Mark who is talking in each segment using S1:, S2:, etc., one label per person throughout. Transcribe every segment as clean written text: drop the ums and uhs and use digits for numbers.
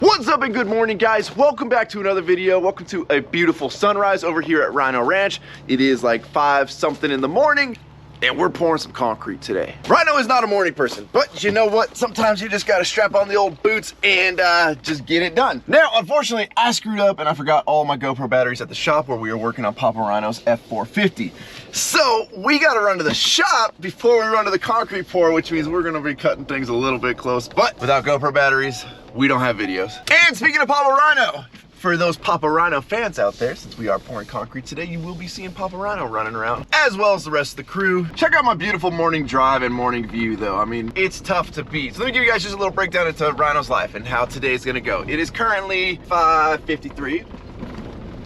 S1: What's up and good morning, guys? Welcome back to another video. Welcome to a beautiful sunrise over here at Rhino Ranch. It is like 5 something in the morning and we're pouring some concrete today. Rhino is not a morning person, but you know what? Sometimes you just gotta strap on the old boots and just get it done. Now, unfortunately, I screwed up and I forgot all my GoPro batteries at the shop where we were working on Papa Rhino's F450. So we gotta run to the shop before we run to the concrete pour, which means we're gonna be cutting things a little bit close. But without GoPro batteries, we don't have videos. And speaking of Papa Rhino, for those Papa Rhino fans out there, since we are pouring concrete today, you will be seeing Papa Rhino running around, as well as the rest of the crew. Check out my beautiful morning drive and morning view, though. I mean, it's tough to beat. So let me give you guys just a little breakdown into Rhino's life and how today's gonna go. It is currently 5:53.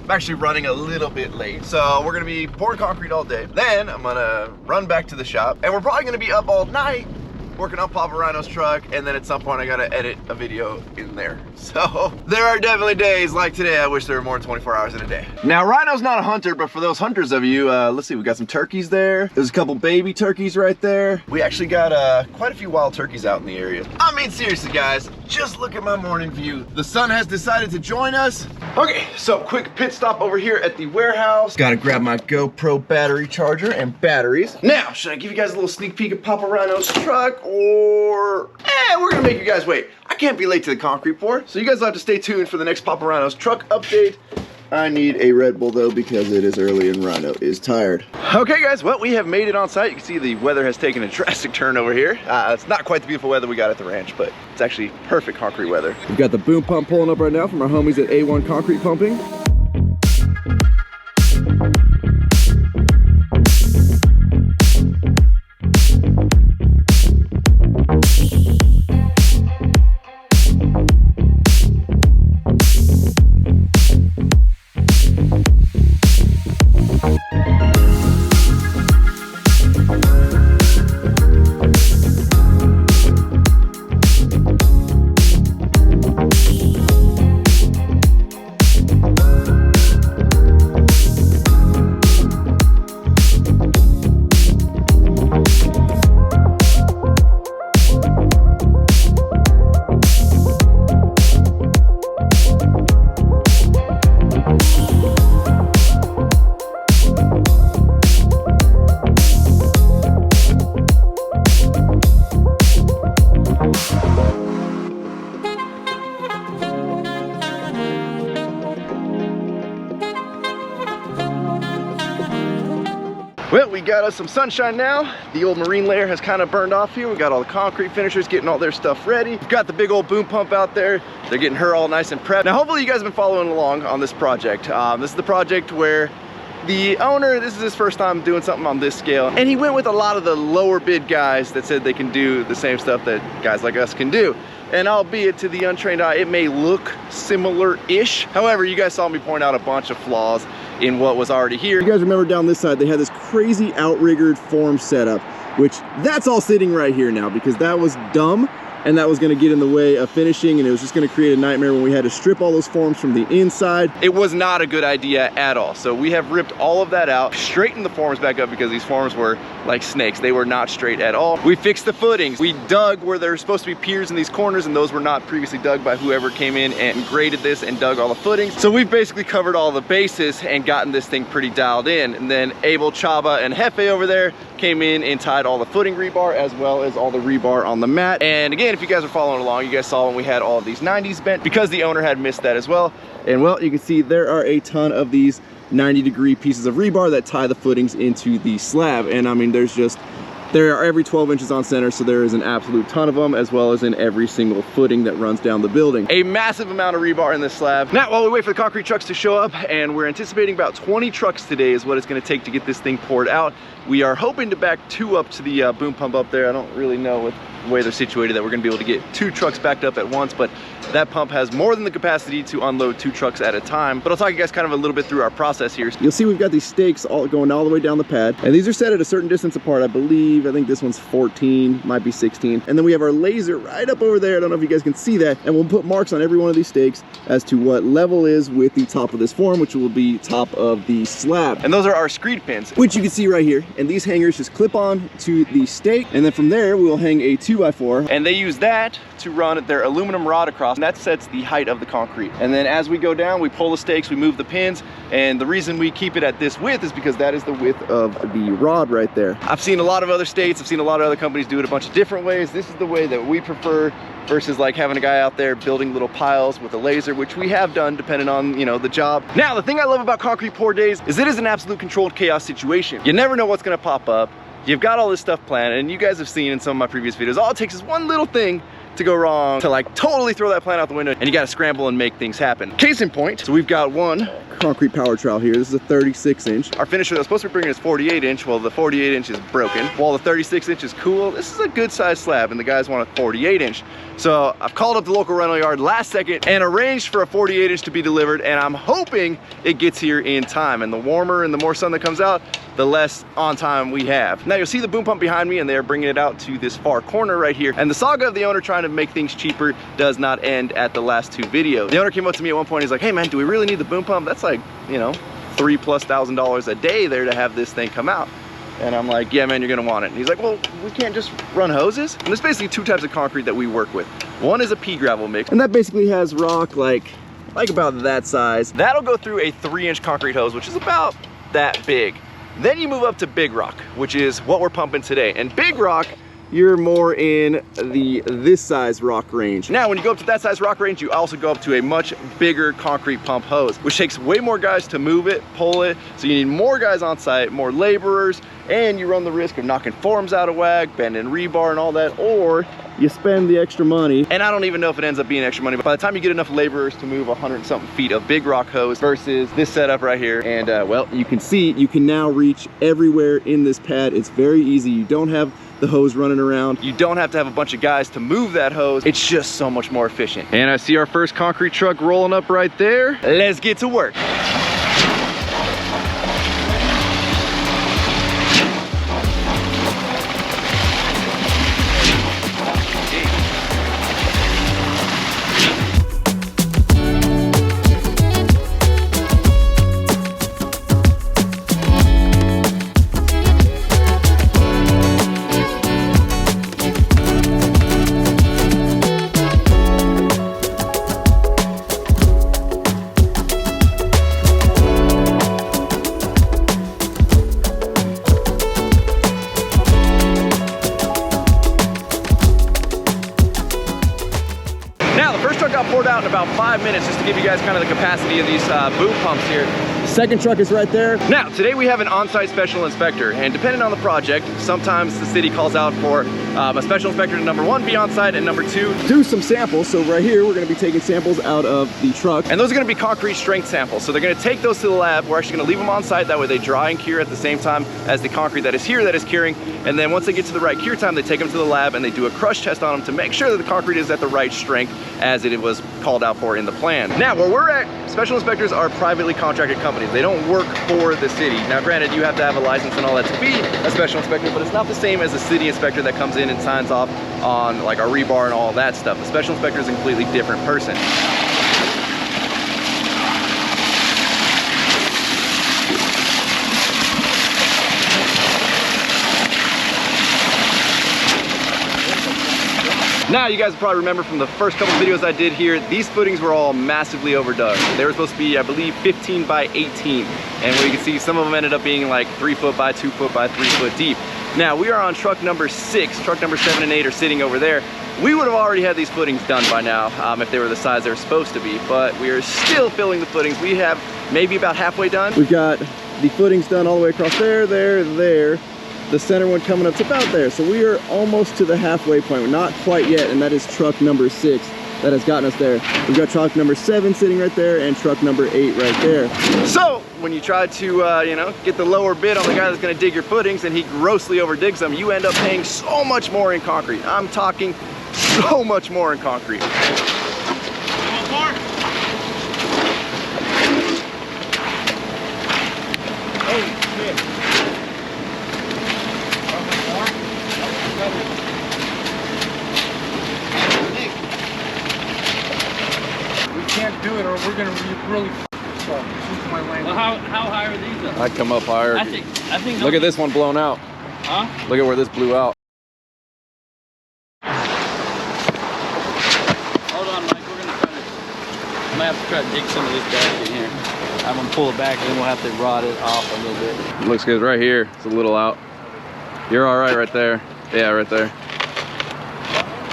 S1: I'm actually running a little bit late. So we're gonna be pouring concrete all day. Then I'm gonna run back to the shop, and we're probably gonna be up all night working on Papa Rhino's truck, and then at some point I gotta edit a video in there. So there are definitely days like today I wish there were more than 24 hours in a day. Now, Rhino's not a hunter, but for those hunters of you, let's see, we got some turkeys there. There's a couple baby turkeys right there. We actually got quite a few wild turkeys out in the area. I mean, seriously guys, just look at my morning view. The sun has decided to join us. Okay, so quick pit stop over here at the warehouse. Gotta grab my GoPro battery charger and batteries. Now, should I give you guys a little sneak peek of Papa Rhino's truck, or we're gonna make you guys wait. I can't be late to the concrete pour, so you guys will have to stay tuned for the next Papa Rhino's truck update. I need a Red Bull though because it is early and Rhino is tired. Okay guys, well, we have made it on site. You can see the weather has taken a drastic turn over here. It's not quite the beautiful weather we got at the ranch, but it's actually perfect concrete weather. We've got the boom pump pulling up right now from our homies at A1 Concrete Pumping. Well, we got us some sunshine now. The old marine layer has kind of burned off here. We got all the concrete finishers getting all their stuff ready. We've got the big old boom pump out there. They're getting her all nice and prepped. Now, hopefully you guys have been following along on this project. This is the project where the owner, this is his first time doing something on this scale, and he went with a lot of the lower bid guys that said they can do the same stuff that guys like us can do. And albeit to the untrained eye, it may look similar-ish. However, you guys saw me point out a bunch of flaws in what was already here. You guys remember down this side, they had this crazy outriggered form setup, which that's all sitting right here now because that was dumb. And that was gonna get in the way of finishing, and it was just gonna create a nightmare when we had to strip all those forms from the inside. It was not a good idea at all. So we have ripped all of that out, straightened the forms back up because these forms were like snakes. They were not straight at all. We fixed the footings. We dug where there were supposed to be piers in these corners, and those were not previously dug by whoever came in and graded this and dug all the footings. So we've basically covered all the bases and gotten this thing pretty dialed in. And then Abel, Chaba, and Hefe over there came in and tied all the footing rebar as well as all the rebar on the mat. And again, if you guys are following along, you guys saw when we had all of these 90s bent because the owner had missed that as well. And well, you can see there are a ton of these 90-degree pieces of rebar that tie the footings into the slab. And I mean, there are every 12 inches on center, so there is an absolute ton of them, as well as in every single footing that runs down the building. A massive amount of rebar in this slab. Now, while we wait for the concrete trucks to show up, and we're anticipating about 20 trucks today is what it's gonna take to get this thing poured out. We are hoping to back 2 up to the boom pump up there. I don't really know with the way they're situated that we're gonna be able to get 2 trucks backed up at once, but that pump has more than the capacity to unload 2 trucks at a time. But I'll talk you guys kind of a little bit through our process here. You'll see we've got these stakes all going all the way down the pad, and these are set at a certain distance apart. I think this one's 14, might be 16. And then we have our laser right up over there. I don't know if you guys can see that. And we'll put marks on every one of these stakes as to what level is with the top of this form, which will be top of the slab. And those are our screed pins, which you can see right here. And these hangers just clip on to the stake. And then from there, we will hang a 2 2x4, and they use that to run their aluminum rod across, and that sets the height of the concrete. And then as we go down, we pull the stakes, we move the pins, and the reason we keep it at this width is because that is the width of the rod right there. I've seen a lot of other states, I've seen a lot of other companies do it a bunch of different ways. This is the way that we prefer, versus like having a guy out there building little piles with a laser, which we have done depending on, you know, the job. Now, the thing I love about concrete pour days is it is an absolute controlled chaos situation. You never know what's gonna pop up. You've got all this stuff planned, and you guys have seen in some of my previous videos, all it takes is one little thing to go wrong to like totally throw that plan out the window, and you gotta scramble and make things happen. Case in point, so we've got one concrete power trowel here. This is a 36-inch. Our finisher that was supposed to be bringing is 48-inch. Well, the 48-inch is broken. While the 36-inch is cool, this is a good size slab, and the guys want a 48-inch. So I've called up the local rental yard last second and arranged for a 48-inch to be delivered, and I'm hoping it gets here in time. And the warmer and the more sun that comes out, the less on time we have. Now you'll see the boom pump behind me, and they're bringing it out to this far corner right here. And the saga of the owner trying to make things cheaper does not end at the last two videos. The owner came up to me at one point, he's like, hey man, do we really need the boom pump? That's like, you know, $3,000+ a day there to have this thing come out. And I'm like, yeah man, you're gonna want it. And he's like, well, we can't just run hoses. And there's basically two types of concrete that we work with. One is a pea gravel mix, and that basically has rock like about that size. That'll go through a 3-inch concrete hose, which is about that big. Then you move up to big rock, which is what we're pumping today. And big rock, you're more in this size rock range. Now, when you go up to that size rock range, you also go up to a much bigger concrete pump hose, which takes way more guys to move it, pull it. So you need more guys on site, more laborers, and you run the risk of knocking forms out of whack, bending rebar and all that, or you spend the extra money. And I don't even know if it ends up being extra money, but by the time you get enough laborers to move 100-something feet of big rock hose versus this setup right here, and well, you can see, you can now reach everywhere in this pad. It's very easy. You don't have the hose running around. You don't have to have a bunch of guys to move that hose. It's just so much more efficient. And I see our first concrete truck rolling up right there. Let's get to work. Got poured out in about 5 minutes, just to give you guys kind of the capacity of these boom pumps here. The second truck is right there. Now, today we have an on-site special inspector, and depending on the project, sometimes the city calls out for a special inspector to number 1 be on site, and number 2 do some samples. So right here, we're gonna be taking samples out of the truck, and those are gonna be concrete strength samples. So they're gonna take those to the lab. We're actually gonna leave them on site, that way they dry and cure at the same time as the concrete that is here that is curing. And then once they get to the right cure time, they take them to the lab and they do a crush test on them to make sure that the concrete is at the right strength as it was called out for in the plan. Now, where we're at, special inspectors are privately contracted companies. They don't work for the city. Now, granted, you have to have a license and all that to be a special inspector, but it's not the same as a city inspector that comes in and signs off on like our rebar and all that stuff. A special inspector is a completely different person. Now, you guys probably remember from the first couple videos I did here, these footings were all massively overdug. They were supposed to be, I believe, 15 by 18. And where you can see, some of them ended up being like 3 foot by 2 foot by 3 foot deep. Now, we are on truck number 6. Truck number 7 and 8 are sitting over there. We would have already had these footings done by now if they were the size they were supposed to be, but we are still filling the footings. We have maybe about halfway done. We've got the footings done all the way across there, there. The center one coming up to about there. So we are almost to the halfway point. We're not quite yet, and that is truck number 6 that has gotten us there. We've got truck number 7 sitting right there and truck number 8 right there. So when you try to, you know, get the lower bid on the guy that's gonna dig your footings and he grossly overdigs them, you end up paying so much more in concrete. I'm talking so much more in concrete.
S2: Do it, or we're gonna be really my lane. Well, how high are these up?
S1: I'd come up higher.
S2: I think.
S1: Look at this one blown out.
S2: Huh?
S1: Look at where this blew out.
S3: I'm gonna have to try to dig some of this back in here. I'm gonna pull it back and then we'll have to rod it off a little bit.
S1: It looks good right here. It's a little out. You're all right there. Yeah, right there.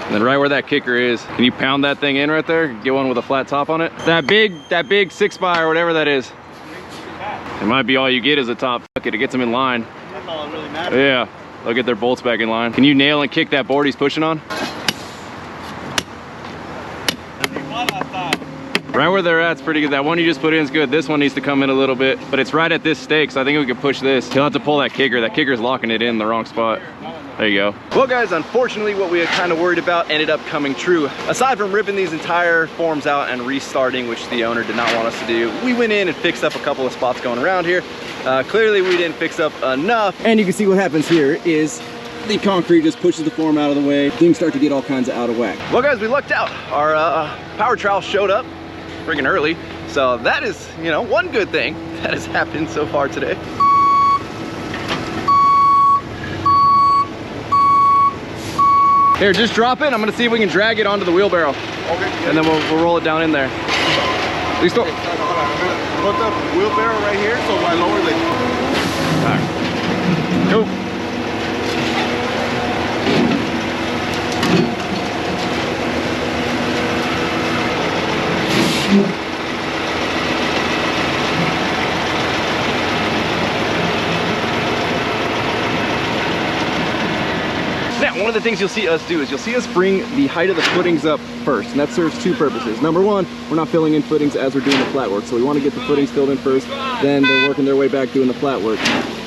S1: And then right where that kicker is, can you pound that thing in right there? Get one with a flat top on it. That big 6x or whatever that is. It might be all you get is a top. Fuck it, it gets them in line.
S3: That's all that really matters.
S1: Yeah, they'll get their bolts back in line. Can you nail and kick that board he's pushing on? Right where they're at's pretty good. That one you just put in is good. This one needs to come in a little bit, but it's right at this stake, so I think we can push this. He'll have to pull that kicker. That kicker's locking it in the wrong spot. There you go. Well guys, unfortunately what we had kind of worried about ended up coming true. Aside from ripping these entire forms out and restarting, which the owner did not want us to do, we went in and fixed up a couple of spots going around here. Clearly we didn't fix up enough. And you can see what happens here is the concrete just pushes the form out of the way. Things start to get all kinds of out of whack. Well guys, we lucked out. Our power trowel showed up freaking early. So that is, you know, one good thing that has happened so far today. Here, just drop it. I'm gonna see if we can drag it onto the wheelbarrow. Okay. And then we'll roll it down in there. At least put the wheelbarrow right here, so I lower the... All right. Go. Now, one of the things you'll see us do is you'll see us bring the height of the footings up first, and that serves two purposes. Number one, we're not filling in footings as we're doing the flat work, so we want to get the footings filled in first, then they're working their way back doing the flat work.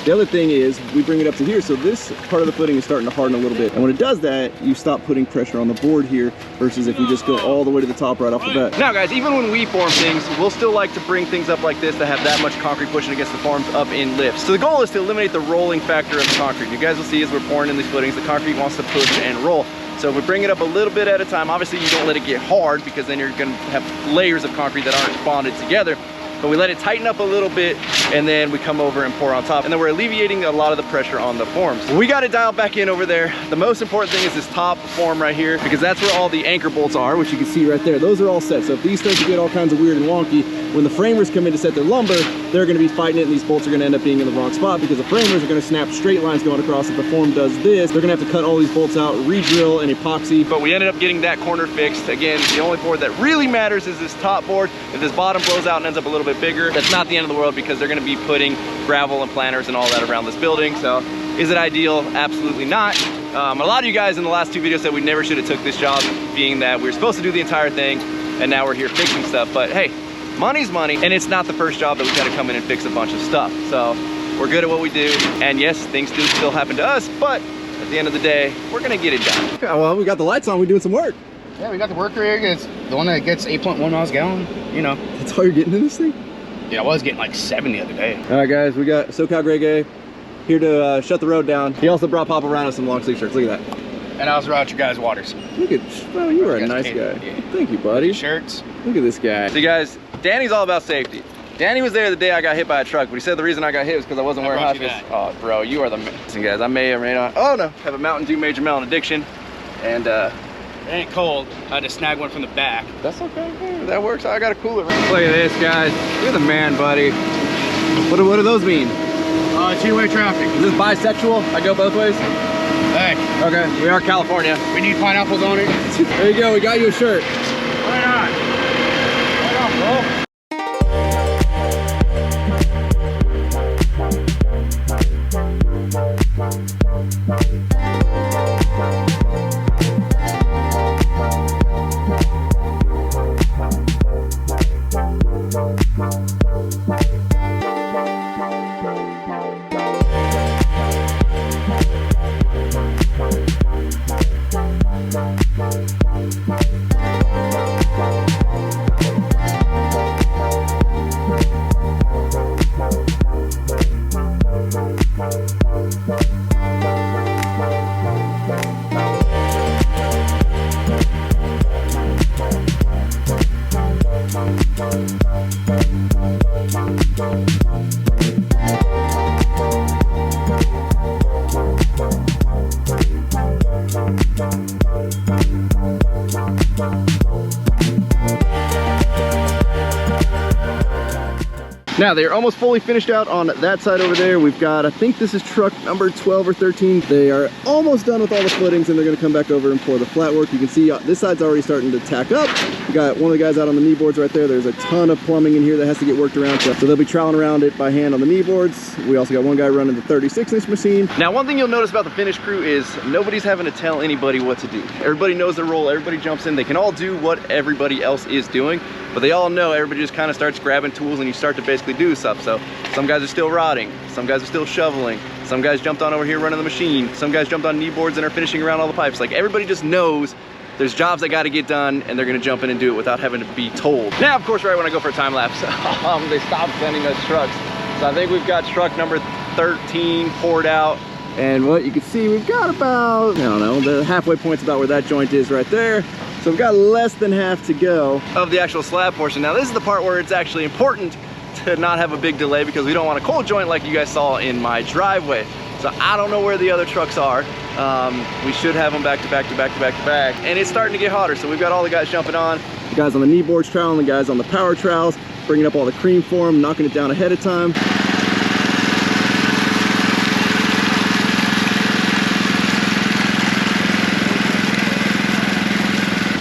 S1: The other thing is we bring it up to here, so this part of the footing is starting to harden a little bit, and when it does that, you stop putting pressure on the board here versus if you just go all the way to the top right off the bat. Now guys, even when we form things, we'll still like to bring things up like this that have that much concrete pushing against the forms up in lifts. So the goal is to eliminate the rolling factor of the concrete. You guys will see as we're pouring in these footings, the concrete wants to push and roll. So we bring it up a little bit at a time. Obviously you don't let it get hard because then you're gonna have layers of concrete that aren't bonded together. But we let it tighten up a little bit and then we come over and pour on top. And then we're alleviating a lot of the pressure on the forms. We got it dialed back in over there. The most important thing is this top form right here because that's where all the anchor bolts are, which you can see right there. Those are all set. So if these start to get all kinds of weird and wonky, when the framers come in to set their lumber, they're gonna be fighting it and these bolts are gonna end up being in the wrong spot because the framers are gonna snap straight lines going across. If the form does this, they're gonna have to cut all these bolts out, re-drill and epoxy. But we ended up getting that corner fixed. Again, the only board that really matters is this top board. If this bottom blows out and ends up a little bit bigger, that's not the end of the world because they're gonna be putting gravel and planters and all that around this building. So is it ideal? Absolutely not. A lot of you guys in the last two videos said we never should have took this job, being that we were supposed to do the entire thing and now we're here fixing stuff. But hey, money's money, and it's not the first job that we gotta come in and fix a bunch of stuff. So we're good at what we do, and yes, things do still happen to us, but at the end of the day, we're gonna get it done. Okay, well, we got the lights on, we're doing some work.
S4: Yeah, we got the work rig. It's the one that gets 8.1 miles a gallon, you know.
S1: That's all you're getting in this thing?
S4: Yeah, I was getting like 7 the other day.
S1: All right, guys, we got SoCal Greg A here to shut the road down. He also brought Papa Rhino some long sleeve shirts. Look at that.
S4: And I was out your guys' waters.
S1: Look at, well, you are a nice guy.
S4: Yeah.
S1: Thank you, buddy.
S4: Shirts.
S1: Look at this guy. So guys, Danny's all about safety. Danny was there the day I got hit by a truck, but he said the reason I got hit was because I wasn't wearing high vis. Oh, bro, you are the man. Listen, guys, I may or may not, oh no, have a Mountain Dew Major Melon addiction. And
S4: it ain't cold. I had to snag one from the back.
S1: That's okay. That works. I got a cooler. Look at this, guys. You're the man, buddy. What do those mean?
S4: Two-way traffic.
S1: Is this bisexual? I go both ways?
S4: Hey.
S1: Okay, we are California.
S4: We need pineapples on it.
S1: There you go, we got you a shirt.
S4: Why not? Why not, bro?
S1: Now they're almost fully finished out on that side over there. We've got, I think this is truck number 12 or 13. They are almost done with all the footings and they're gonna come back over and pour the flat work. You can see this side's already starting to tack up. We got one of the guys out on the knee boards right there. There's a ton of plumbing in here that has to get worked around. So they'll be troweling around it by hand on the knee boards. We also got one guy running the 36-inch machine. Now, one thing you'll notice about the finish crew is nobody's having to tell anybody what to do. Everybody knows their role, everybody jumps in. They can all do what everybody else is doing, but they all know everybody just kind of starts grabbing tools and you start to basically do stuff. So some guys are still rodding, some guys are still shoveling, some guys jumped on over here running the machine, some guys jumped on knee boards and are finishing around all the pipes. Like, everybody just knows there's jobs that got to get done and they're gonna jump in and do it without having to be told. Now, of course, right when I go for a time lapse, they stopped sending us trucks. So I think we've got truck number 13 poured out. And what you can see, we've got about, I don't know, the halfway point's about where that joint is right there. So we've got less than half to go of the actual slab portion. Now, this is the part where it's actually important to not have a big delay because we don't want a cold joint like you guys saw in my driveway. So I don't know where the other trucks are. We should have them back to back to back to back to back. And it's starting to get hotter. So we've got all the guys jumping on. The guys on the knee boards troweling, the guys on the power trowels, bringing up all the cream for them, knocking it down ahead of time.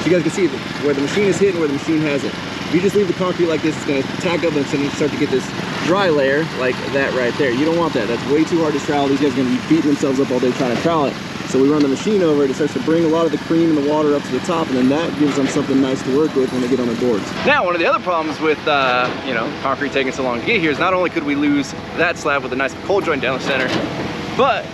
S1: So you guys can see where the machine is hitting, where the machine hasn't. If you just leave the concrete like this, it's gonna tack up and it's gonna start to get this dry layer like that right there. You don't want that. That's way too hard to trowel. These guys are gonna be beating themselves up all day trying to trowel it. So we run the machine over it. It starts to bring a lot of the cream and the water up to the top, and then that gives them something nice to work with when they get on their boards. Now, one of the other problems with concrete taking so long to get here is not only could we lose that slab with a nice cold joint down the center, but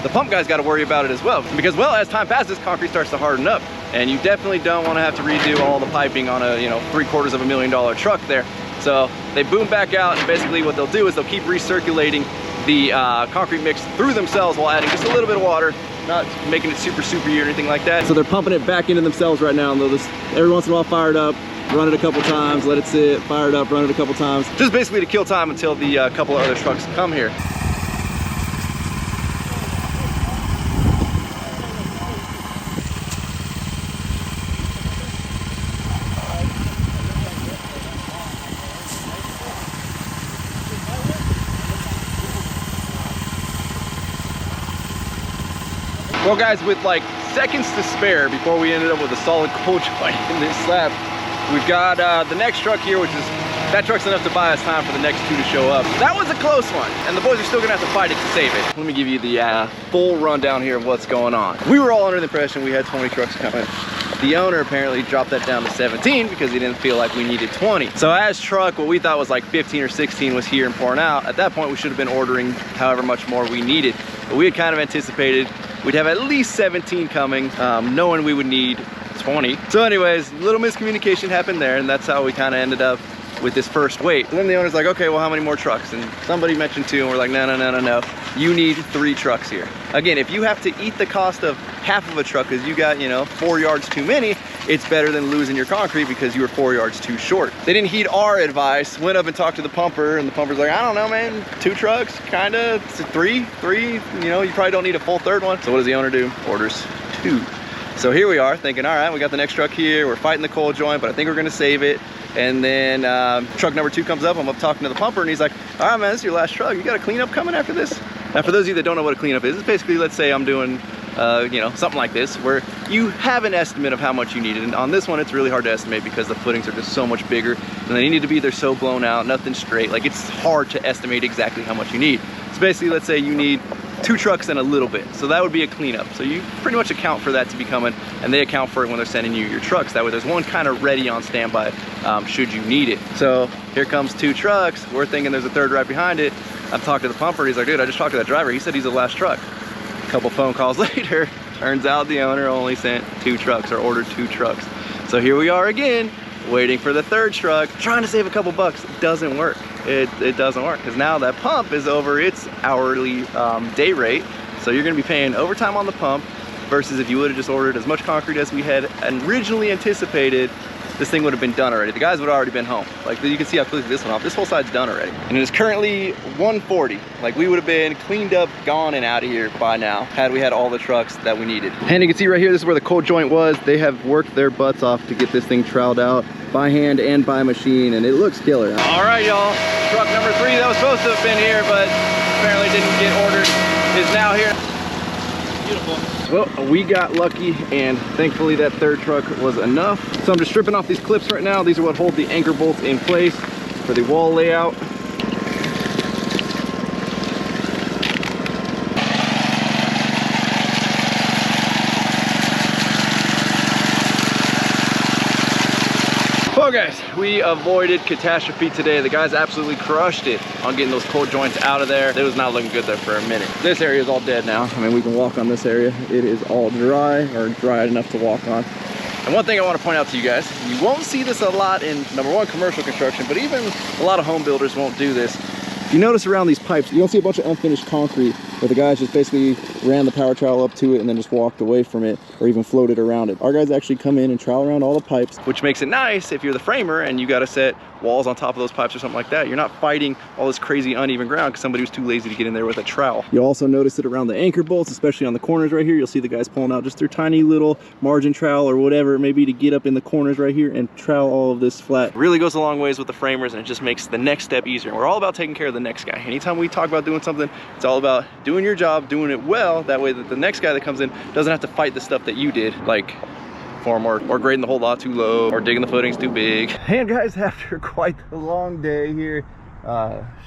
S1: the pump guy's got to worry about it as well. Because, well, as time passes, concrete starts to harden up, and you definitely don't want to have to redo all the piping on a $750,000 truck there. So they boom back out, and basically what they'll do is they'll keep recirculating the concrete mix through themselves while adding just a little bit of water, not making it super soupy or anything like that. So they're pumping it back into themselves right now, and they'll just every once in a while fire it up, run it a couple times, let it sit, fire it up, run it a couple times, just basically to kill time until the couple of other trucks come here. Well, guys, with like seconds to spare before we ended up with a solid cold joint in this slab, we've got the next truck here, which is, that truck's enough to buy us time for the next two to show up. That was a close one, and the boys are still gonna have to fight it to save it. Let me give you the full rundown here of what's going on. We were all under the impression we had 20 trucks coming. The owner apparently dropped that down to 17 because he didn't feel like we needed 20. So as truck, what we thought was like 15 or 16 was here and pouring out. At that point, we should have been ordering however much more we needed. But we had kind of anticipated we'd have at least 17 coming, knowing we would need 20. So anyways, little miscommunication happened there, and that's how we kind of ended up with this first weight. And then the owner's like, okay, well, how many more trucks? And somebody mentioned 2, and we're like, no. You need 3 trucks here. Again, if you have to eat the cost of half of a truck because you got, 4 yards too many, it's better than losing your concrete because you were 4 yards too short. They didn't heed our advice, went up and talked to the pumper, and the pumper's like, I don't know, man, 2 trucks, kinda, 3, you probably don't need a full third one. So what does the owner do? Orders 2. So here we are thinking, all right, we got the next truck here, we're fighting the cold joint, but I think we're gonna save it. And then truck number 2 comes up, I'm up talking to the pumper, and he's like, all right, man, this is your last truck. You got a cleanup coming after this? Now, for those of you that don't know what a cleanup is, it's basically, let's say I'm doing, something like this, where you have an estimate of how much you need. And on this one, it's really hard to estimate because the footings are just so much bigger, and they need to be, they're so blown out, nothing straight. Like, it's hard to estimate exactly how much you need. So basically, let's say you need 2 trucks and a little bit. So that would be a cleanup. So you pretty much account for that to be coming, and they account for it when they're sending you your trucks. That way there's one kind of ready on standby should you need it. So here comes 2 trucks. We're thinking there's a third right behind it. I've talked to the pumper. He's like, dude, I just talked to that driver. He said he's the last truck. A couple phone calls later, turns out the owner only sent 2 trucks or ordered 2 trucks. So here we are again, waiting for the 3rd truck, trying to save a couple bucks. It doesn't work. It doesn't work because now that pump is over its hourly day rate. So you're gonna be paying overtime on the pump versus if you would have just ordered as much concrete as we had originally anticipated this thing would have been done already. The guys would have already been home. Like you can see how quickly this went off. This whole side's done already. And it is currently 1:40. Like we would have been cleaned up, gone and out of here by now had we had all the trucks that we needed. And you can see right here, this is where the cold joint was. They have worked their butts off to get this thing troweled out by hand and by machine, and it looks killer. All right, y'all. Truck number 3 that was supposed to have been here, but apparently didn't get ordered, is now here. Beautiful. Well, we got lucky, and thankfully that third truck was enough. So I'm just stripping off these clips right now. These are what hold the anchor bolts in place for the wall layout. Well guys, we avoided catastrophe today. The guys absolutely crushed it on getting those cold joints out of there. It was not looking good there for a minute. This area is all dead now. I mean, we can walk on this area. It is all dry, or dry enough to walk on. And one thing I want to point out to you guys, you won't see this a lot in, number one, commercial construction, but even a lot of home builders won't do this. If you notice around these pipes, you don't see a bunch of unfinished concrete where the guys just basically ran the power trowel up to it and then just walked away from it or even floated around it. Our guys actually come in and trowel around all the pipes, which makes it nice if you're the framer and you got to set walls on top of those pipes or something like that. You're not fighting all this crazy uneven ground because somebody was too lazy to get in there with a trowel. You'll also notice it around the anchor bolts, especially on the corners right here. You'll see the guys pulling out just their tiny little margin trowel or whatever it may be to get up in the corners right here and trowel all of this flat. It really goes a long ways with the framers, and it just makes the next step easier. And we're all about taking care of the next guy. Anytime we talk about doing something, it's all about doing your job, doing it well. That way that the next guy that comes in doesn't have to fight the stuff that you did, like formwork or grading the whole lot too low or digging the footings too big. And guys, after quite the long day here,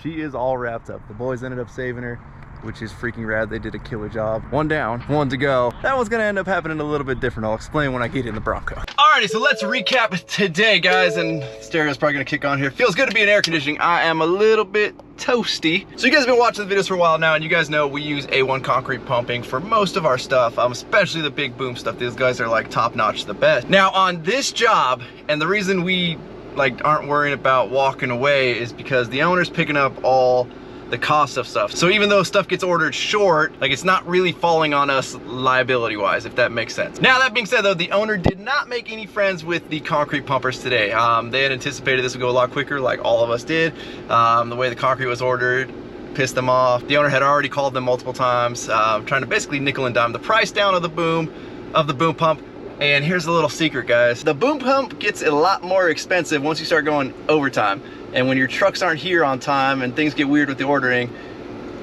S1: she is all wrapped up. The boys ended up saving her, which is freaking rad. They did a killer job. One down, one to go. That one's gonna end up happening a little bit different. I'll explain when I get in the Bronco. Alrighty, so let's recap today, guys, and stereo's probably gonna kick on here. Feels good to be in air conditioning. I am a little bit toasty. So you guys have been watching the videos for a while now, and you guys know we use A1 concrete pumping for most of our stuff, especially the big boom stuff. These guys are like top notch, the best. Now on this job, and the reason we aren't worrying about walking away is because the owner's picking up all the cost of stuff. So even though stuff gets ordered short, it's not really falling on us liability wise, if that makes sense. Now that being said though, the owner did not make any friends with the concrete pumpers today. They had anticipated this would go a lot quicker, like all of us did. The way the concrete was ordered pissed them off. The owner had already called them multiple times, trying to basically nickel and dime the price down of the boom pump. And here's a little secret, guys. The boom pump gets a lot more expensive once you start going overtime. And when your trucks aren't here on time and things get weird with the ordering,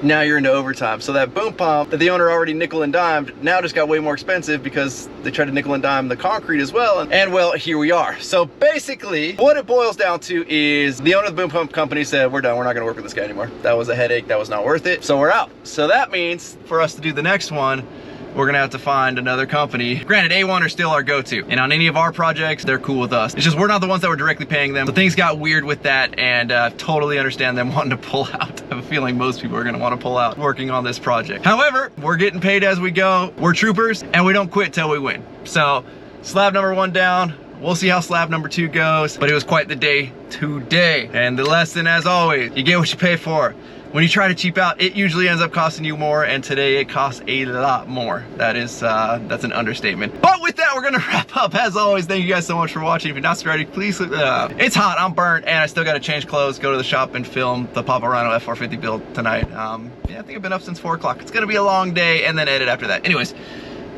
S1: now you're into overtime. So that boom pump that the owner already nickel and dimed now just got way more expensive because they tried to nickel and dime the concrete as well. And well, here we are. So basically what it boils down to is the owner of the boom pump company said, we're done, we're not gonna work with this guy anymore. That was a headache, that was not worth it. So we're out. So that means for us to do the next one, we're gonna have to find another company. Granted, A1 are still our go-to, and on any of our projects, they're cool with us. It's just we're not the ones that were directly paying them. So things got weird with that, and totally understand them wanting to pull out. I have a feeling most people are gonna wanna pull out working on this project. However, we're getting paid as we go. We're troopers, and we don't quit till we win. So, slab number 1 down. We'll see how slab number 2 goes, but it was quite the day today. And the lesson, as always, you get what you pay for. When you try to cheap out, it usually ends up costing you more, and today it costs a lot more. That is, that's an understatement. But with that, we're gonna wrap up. As always, thank you guys so much for watching. If you're not subscribed, please, it's hot, I'm burnt, and I still gotta change clothes, go to the shop and film the Rhino F450 build tonight. Yeah, I think I've been up since 4 o'clock. It's gonna be a long day, and then edit after that. Anyways,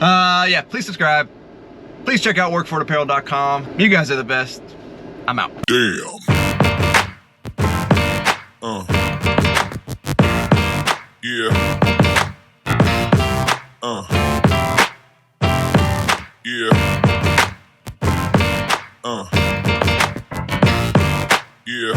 S1: yeah, please subscribe. Please check out workforapparel.com. You guys are the best. I'm out.
S5: Damn. Yeah. Yeah. Yeah.